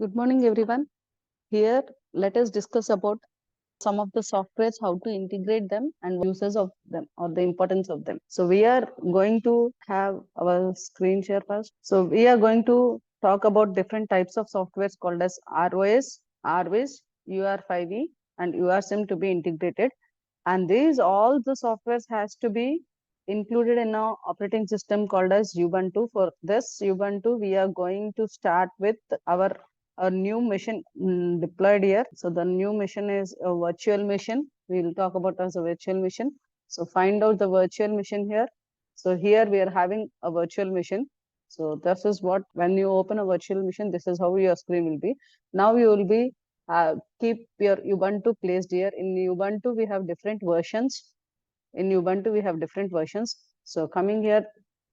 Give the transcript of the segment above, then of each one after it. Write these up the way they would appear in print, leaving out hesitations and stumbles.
Good morning, everyone. Here, let us discuss about some of the softwares, how to integrate them, and uses of them or the importance of them. So, we are going to have our screen share first. So, we are going to talk about different types of softwares called as ROS, RWIS, UR5E, and URSIM to be integrated. And these all the softwares has to be included in our operating system called as Ubuntu. For this Ubuntu, we are going to start with our a new machine deployed here. So the new machine is a virtual machine. We will talk about as a virtual machine. So find out the virtual machine here. So here we are having a virtual machine. So this is what, when you open a virtual machine, this is how your screen will be. Now you will be keep your Ubuntu placed here. In Ubuntu, we have different versions. In Ubuntu, we have different versions. So coming here,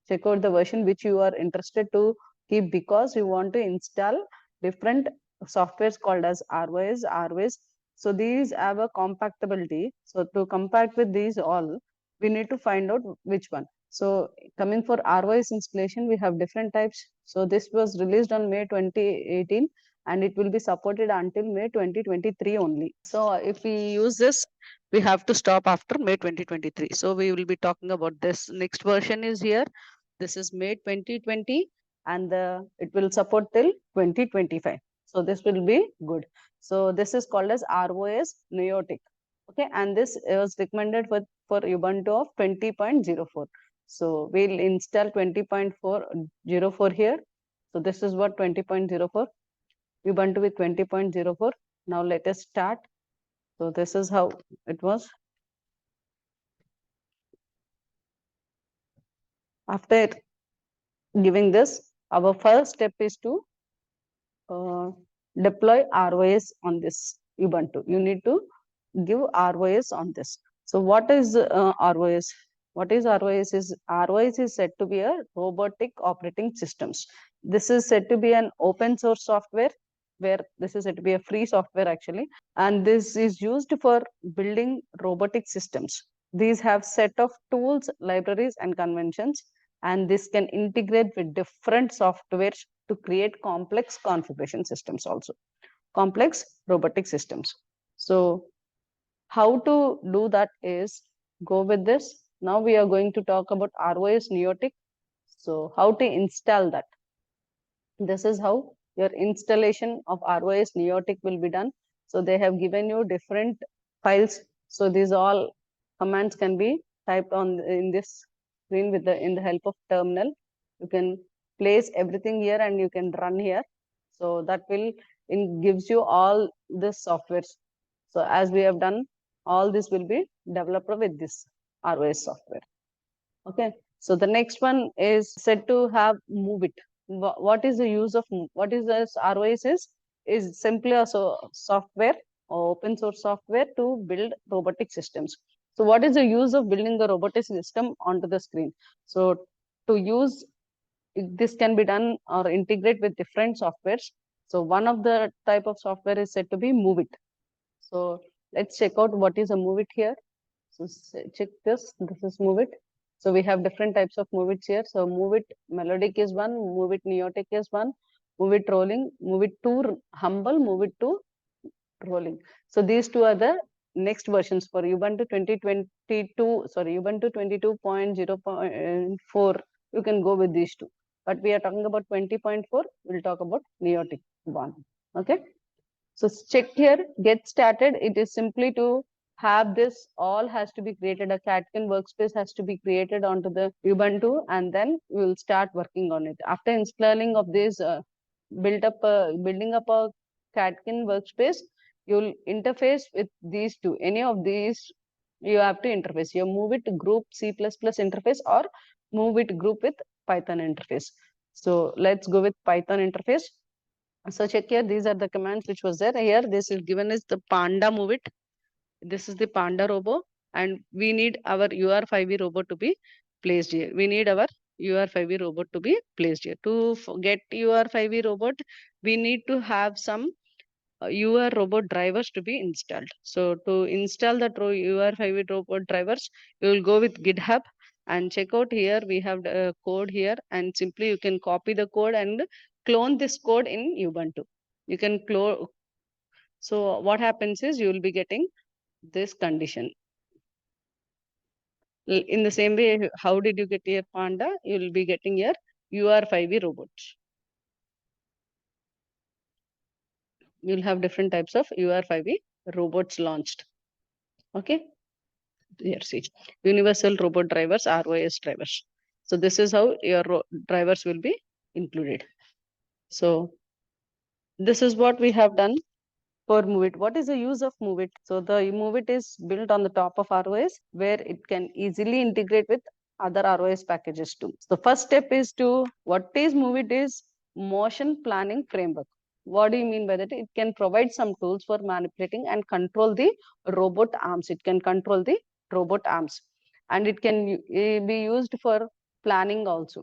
check out the version which you are interested to keep, because you want to install different softwares called as ROS, RWIS. So these have a compatibility. So to compact with these all, we need to find out which one. So coming for ROS installation, we have different types. So this was released on May 2018 and it will be supported until May 2023 only. So if we use this, we have to stop after May 2023. So we will be talking about this. Next version is here. This is May 2020 and it will support till 2025. So this will be good. So this is called as ROS Neotic. Okay, and this was recommended for Ubuntu of 20.04. So we'll install 20.404 here. So this is what 20.04. Ubuntu with 20.04. Now let us start. So this is how it was. After giving this, our first step is to deploy ROS on this Ubuntu. You need to give ROS on this. So what is ROS? What is ROS? ROS is said to be a robotic operating systems. This is said to be an open source software, where this is said to be a free software actually, and this is used for building robotic systems. These have set of tools, libraries, and conventions, and this can integrate with different softwares to create complex configuration systems also, complex robotic systems. So how to do that is go with this. Now we are going to talk about ROS Neotic. So how to install that? This is how your installation of ROS Neotic will be done. So they have given you different files. So these all commands can be typed on in this screen with the help of terminal. You can place everything here and you can run here. So that will gives you all this softwares. So as we have done, all this will be developed with this ROS software. Okay. So the next one is said to have Moveit. What is the use of what is this ROS is simply a software or open source software to build robotic systems. So what is the use of building the robotic system onto the screen? So to use this can be done or integrate with different softwares. So one of the type of software is said to be Moveit. So let's check out what is a Moveit here. So check this. This is Moveit. So we have different types of Moveit here. So Moveit Melodic is one, Moveit Neotic is one, Moveit Rolling, Moveit 2 Humble, Moveit 2 Rolling. So these two are the next versions for Ubuntu 2022. Sorry, Ubuntu 22.0.4. You can go with these two. But we are talking about 20.4. We'll talk about Neotic one. Okay. So check here, get started. It is simply to have this all has to be created. A Catkin workspace has to be created onto the Ubuntu, and then we will start working on it. After installing of this, building up a Catkin workspace, you'll interface with these two. Any of these you have to interface. You move it to group C++ interface or move it group with Python interface. So let's go with Python interface. So check here, these are the commands which was there. Here, this is given as the Panda Moveit. This is the Panda robot, and we need our UR5E robot to be placed here. We need our UR5E robot to be placed here. To get UR5E robot, we need to have some UR robot drivers to be installed. So to install the UR5E robot drivers, you will go with GitHub and check out here. We have the code here, and simply you can copy the code and clone this code in Ubuntu. You can close. So what happens is you will be getting this condition. In the same way, how did you get your Panda? You will be getting your UR5V robot. You'll have different types of UR5V robots launched. Okay. Here, see, Universal Robot Drivers, ROS drivers. So this is how your drivers will be included. So this is what we have done for Moveit. What is the use of Moveit? So the Moveit is built on the top of ROS, where it can easily integrate with other ROS packages too. So the first step is what is Moveit is motion planning framework. What do you mean by that? It can provide some tools for manipulating and control the robot arms. It can control the robot arms, and it can be used for planning also.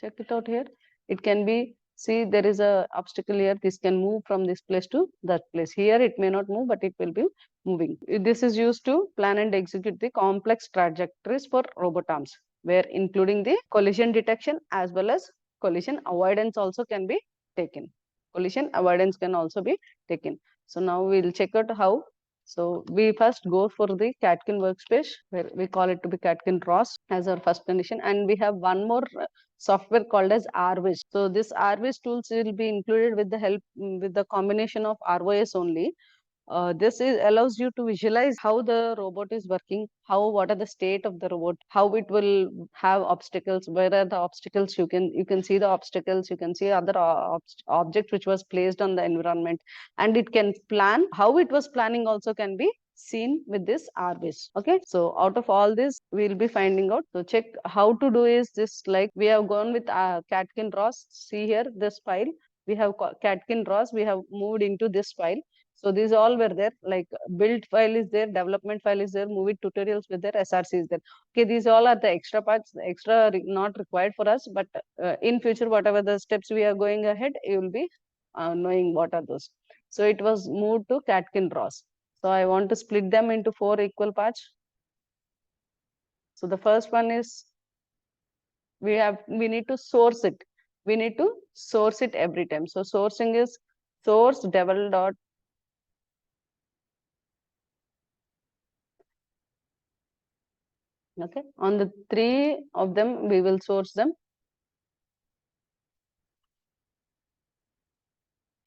Check it out here. It can be, see, there is a obstacle here. This can move from this place to that place. Here it may not move, but it will be moving. This is used to plan and execute the complex trajectories for robot arms, where including the collision detection as well as collision avoidance also can be taken. Collision avoidance can also be taken. So now we'll check out how. So we first go for the Catkin workspace, where we call it to be Catkin ROS as our first condition, and we have one more software called as RWIS. So this RWIS tools will be included with the help with the combination of ROS only. This allows you to visualize how the robot is working, what are the state of the robot, how it will have obstacles, where are the obstacles. You can see the obstacles, you can see other object which was placed on the environment, and it can plan how it was planning also can be seen with this RBase. Okay, so out of all this, we'll be finding out. So check how to do is this, like we have gone with Catkin ROS. See here, this file, we have Catkin ROS, we have moved into this file. So these all were there, like build file is there, development file is there, movie tutorials were there, SRC is there. Okay, these all are the extra parts, not required for us, but in future, whatever the steps we are going ahead, you will be knowing what are those. So it was moved to Catkin ROS. So I want to split them into 4 equal parts. So the first one is we need to source it. We need to source it every time. So sourcing is source devel dot. Okay, on the 3 of them, we will source them.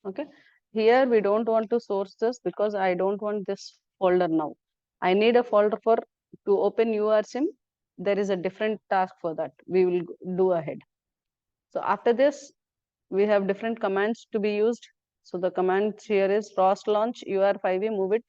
Okay, here we don't want to source this because I don't want this folder now. I need a folder for to open URSIM. There is a different task for that. We will do ahead. So after this, we have different commands to be used. So the commands here is ROS launch UR5V Moveit.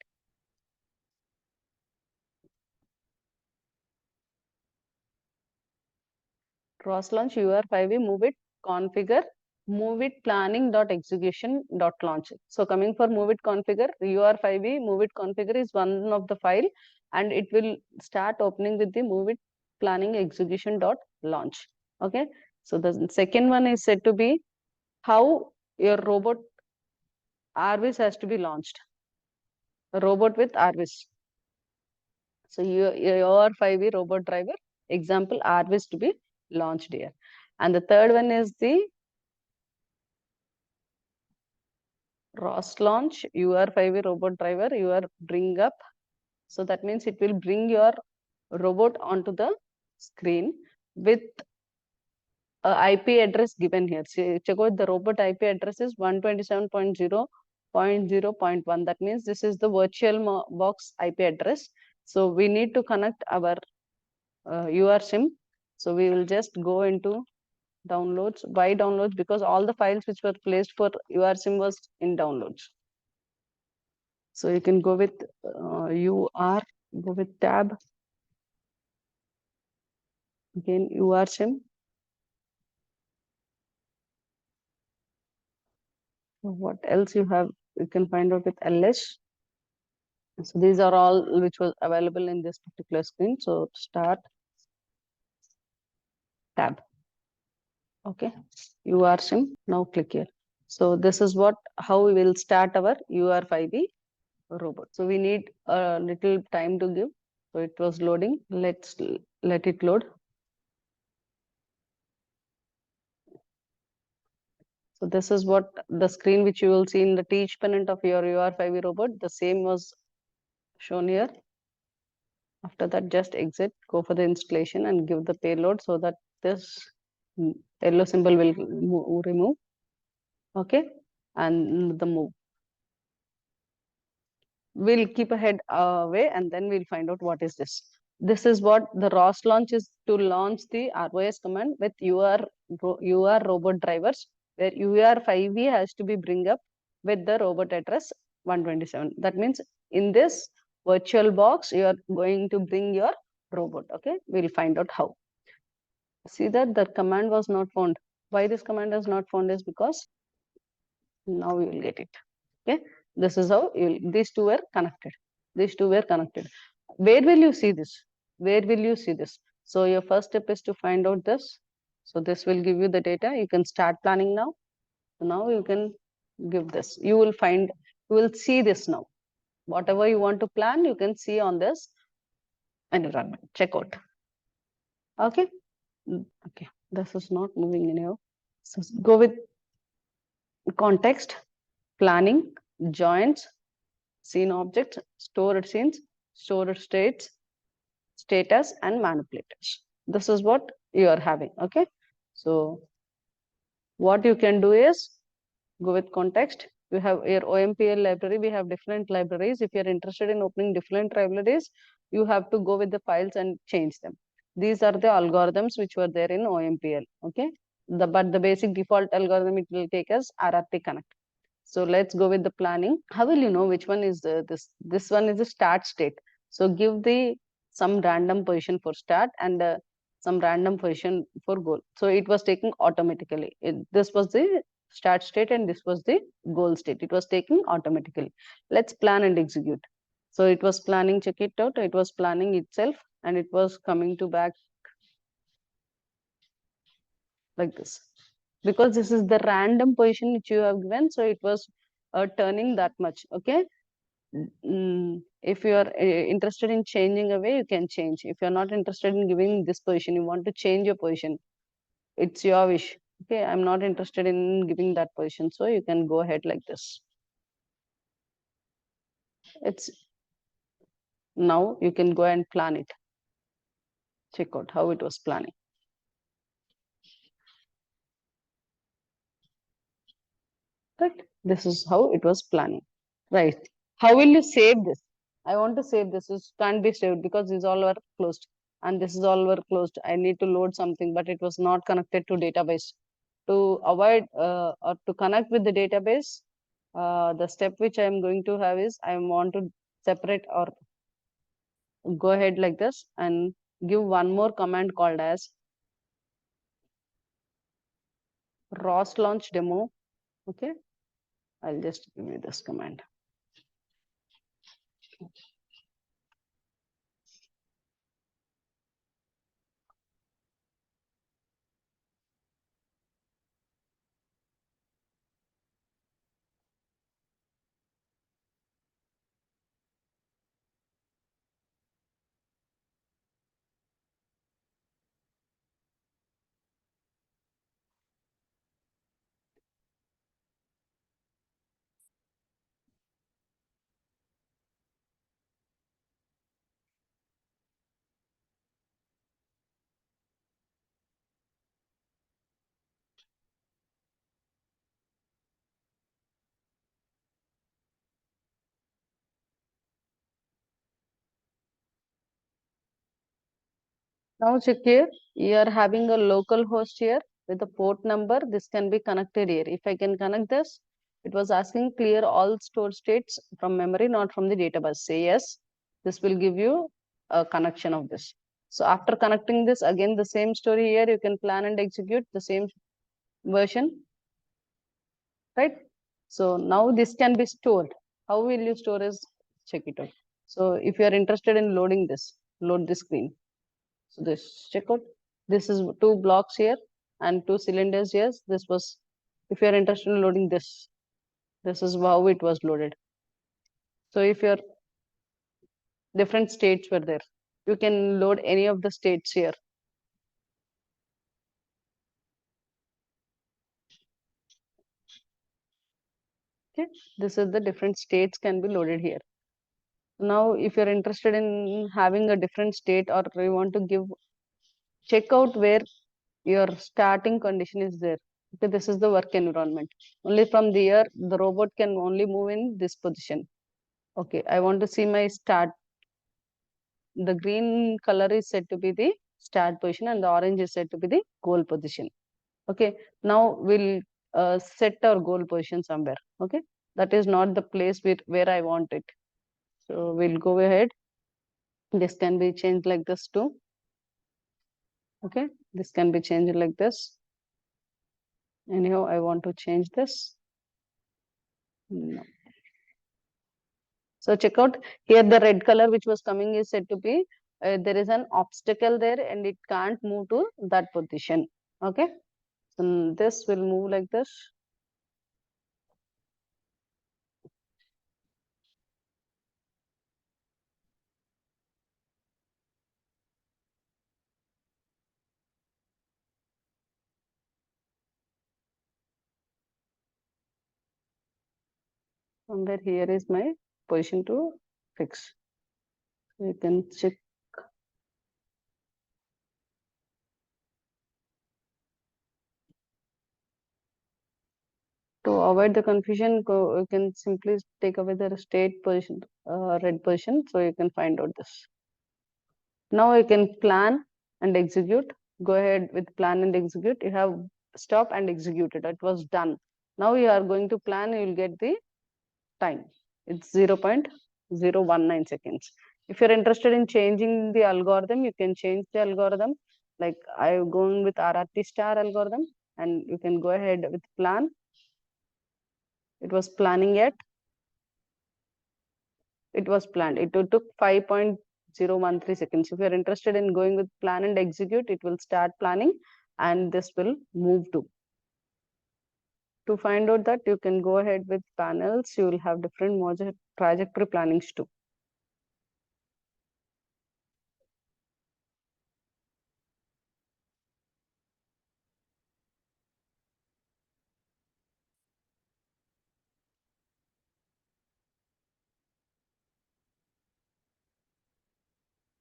ROS launch UR5V Moveit configure Moveit planning dot execution dot launch. So coming for Moveit configure, UR5V Moveit configure is one of the file, and it will start opening with the Moveit planning execution dot launch. Okay. So the second one is said to be how your robot RVs has to be launched. A robot with RVs. So your 5V robot driver example RVs to be launched here. And the third one is the ROS launch UR5V robot driver, bring up. So that means it will bring your robot onto the screen with IP address given here. So check out the robot IP address is 127.0.0.1. That means this is the virtual box IP address. So we need to connect our URSIM. So we will just go into downloads. Why downloads? Because all the files which were placed for URSIM was in downloads. So you can go with go with tab. Again, URSIM. What else you have? You can find out with LS. So these are all which was available in this particular screen. So start tab. Okay, URSIM. Now click here. So this is how we will start our UR5V robot. So we need a little time to give. So it was loading. Let's let it load. So this is what the screen which you will see in the teach panel of your UR5 robot. The same was shown here. After that, just exit, go for the installation and give the payload so that this yellow symbol will remove. Okay, and the move. We'll keep ahead away and then we'll find out what is this. This is what the ROS launch is, to launch the ROS command with UR robot drivers, where UR5V has to be bring up with the robot address 127. That means in this virtual box, you are going to bring your robot. Okay, we'll find out how. See that the command was not found. Why this command is not found is because now you will get it. Okay, this is how these two were connected. These two were connected. Where will you see this? Where will you see this? So your first step is to find out this. So this will give you the data. You can start planning now. So now you can give this. You will find, you will see this now. Whatever you want to plan, you can see on this environment. Check out. Okay. Okay. This is not moving anyhow. So go with context, planning, joints, scene objects, stored scenes, stored states, status, and manipulators. This is what you are having. Okay. So what you can do is go with context. You have your OMPL library. We have different libraries. If you're interested in opening different libraries, you have to go with the files and change them. These are the algorithms which were there in OMPL. Okay. But the basic default algorithm it will take as RRT connect. So let's go with the planning. How will you know which one is this? This one is the start state. So give the some random position for start and some random position for goal. So it was taking automatically. This was the start state and this was the goal state. It was taking automatically. Let's plan and execute. So it was planning, check it out. It was planning itself and it was coming to back like this. Because this is the random position which you have given. So it was turning that much. Okay. If you are interested in changing away, you can change. If you're not interested in giving this position, you want to change your position, it's your wish. Okay, I'm not interested in giving that position, so you can go ahead like this. It's now you can go and plan it. Check out how it was planning. Right, this is how it was planning. Right, how will you save this? I want to save this. This can't be saved because these all were closed and this is all were closed. I need to load something, but it was not connected to database. To avoid or to connect with the database, the step which I am going to have is I want to separate or go ahead like this and give one more command called as ROS launch demo. Okay, I'll just give you this command. Now check here, you are having a local host here with a port number. This can be connected here. If I can connect this, it was asking clear all stored states from memory, not from the database. Say yes. This will give you a connection of this. So after connecting this, again the same story here, you can plan and execute the same version, right? So now this can be stored. How will you store is check it out. So if you are interested in loading this, load the screen. So this check out. This is two blocks here and two cylinders here. This was, if you are interested in loading this is how it was loaded. So if your different states were there, you can load any of the states here. Okay, this is the different states can be loaded here. Now, if you're interested in having a different state, or you want to give, check out where your starting condition is there. Okay, this is the work environment. Only from there, the robot can only move in this position. Okay, I want to see my start. The green color is said to be the start position, and the orange is said to be the goal position. Okay, now we'll set our goal position somewhere. Okay, that is not the place where I want it. So we'll go ahead. This can be changed like this too. Okay, this can be changed like this. Anyhow, I want to change this. No. So check out here, the red color which was coming is said to be, there is an obstacle there and it can't move to that position. Okay, so this will move like this. Somewhere here is my position to fix. You can check. To avoid the confusion, you can simply take away the state position, red position, so you can find out this. Now you can plan and execute. Go ahead with plan and execute. You have stop and executed. It was done. Now you are going to plan. You will get the time. It's 0.019 seconds. If you're interested in changing the algorithm, you can change the algorithm. Like I'm going with RRT star algorithm, and you can go ahead with plan. It was planning yet. It was planned. It took 5.013 seconds. If you're interested in going with plan and execute, it will start planning and this will move to. To find out that, you can go ahead with panels. You will have different trajectory plannings too.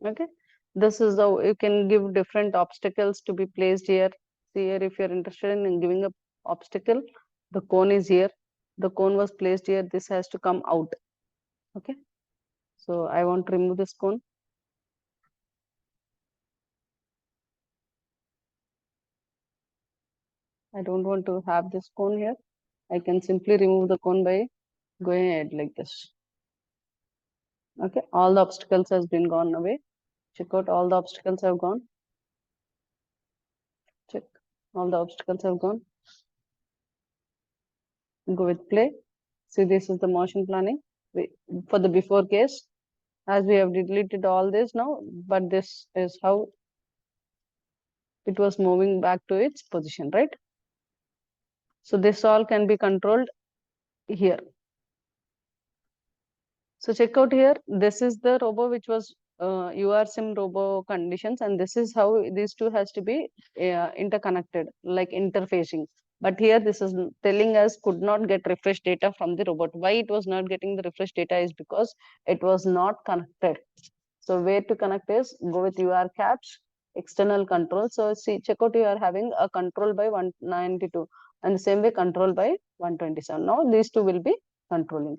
Okay, this is how you can give different obstacles to be placed here. See here, if you're interested in giving a obstacle, the cone is here. The cone was placed here. This has to come out. Okay, so I want to remove this cone. I don't want to have this cone here. I can simply remove the cone by going ahead like this. Okay, all the obstacles has been gone away. Check out, all the obstacles have gone. Check, all the obstacles have gone. Go with play. See, this is the motion planning. For the before case, as we have deleted all this now, but this is how it was moving back to its position, right? So this all can be controlled here. So check out here. This is the robo which was UR robo conditions, and this is how these two has to be interconnected, like interfacing. But here this is telling us could not get refresh data from the robot. Why it was not getting the refresh data is because it was not connected. So where to connect is go with UR caps, external control. So see, check out, you are having a control by 192 and the same way control by 127. Now these two will be controlling.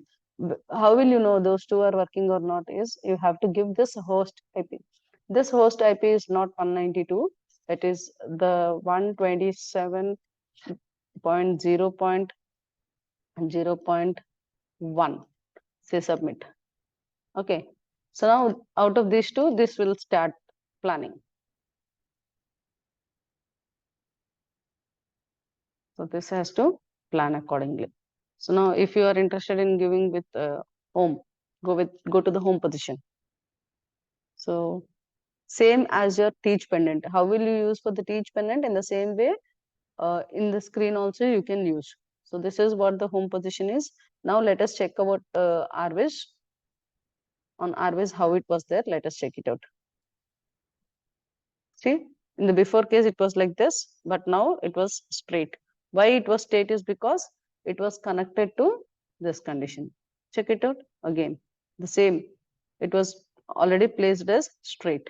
How will you know those two are working or not is you have to give this host IP. This host IP is not 192. It is the 127.0.0.1. Say submit. Okay. So now out of these two, this will start planning. So this has to plan accordingly. So now if you are interested in giving with home, go to the home position. So same as your teach pendant. How will you use for the teach pendant? In the same way, in the screen also you can use. So this is what the home position is. Now let us check about RWIS. On RWIS, how it was there. Let us check it out. See, in the before case, it was like this, but now it was straight. Why it was straight is because it was connected to this condition. Check it out again. The same. It was already placed as straight.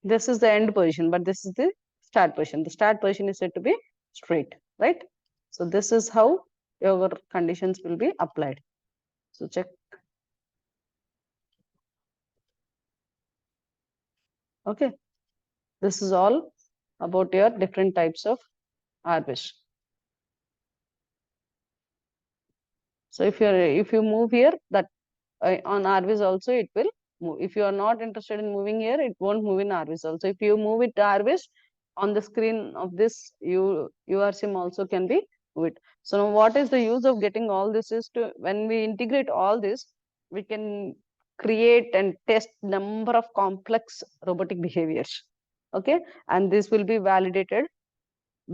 This is the end position, but this is the start position. The start position is said to be straight, right? So this is how your conditions will be applied. So check. Okay. This is all about your different types of RBIS. So if you move here, that on RVs also it will move. If you are not interested in moving here, it won't move in RVs also. If you move it to RVs, on the screen of this UR sim also can be moved. So now what is the use of getting all this is to, when we integrate all this, we can create and test number of complex robotic behaviors. Okay, and this will be validated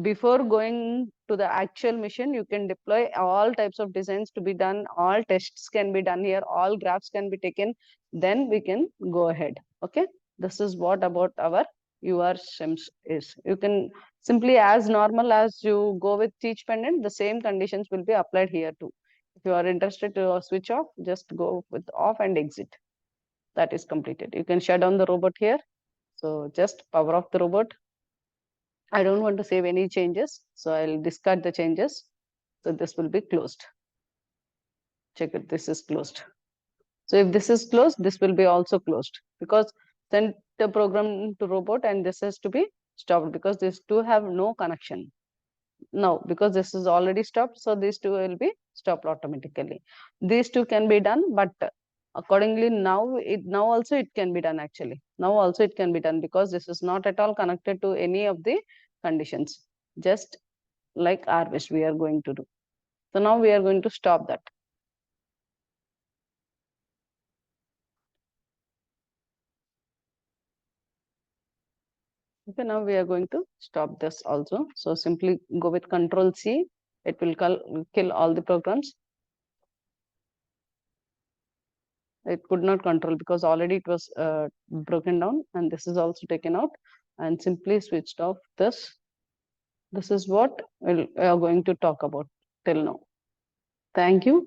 before going to the actual mission. You can deploy all types of designs to be done, all tests can be done here, all graphs can be taken, then we can go ahead. Okay, this is what about our UR sims is. You can simply, as normal as you go with teach pendant, the same conditions will be applied here too. If you are interested to switch off, just go with off and exit. That is completed. You can shut down the robot here. So just power off the robot. I don't want to save any changes, so I'll discard the changes. So this will be closed. Check it, this is closed. So if this is closed, this will be also closed, because send the program to robot and this has to be stopped, because these two have no connection. Now, because this is already stopped, so these two will be stopped automatically. These two can be done, but accordingly now also it can be done actually. Now also it can be done, because this is not at all connected to any of the conditions. Just like our wish we are going to do. So now we are going to stop that. Okay, now we are going to stop this also. So simply go with Control C. It will kill all the programs. It could not control because already it was broken down, and this is also taken out, and simply switched off this. This is what we are going to talk about till now. Thank you.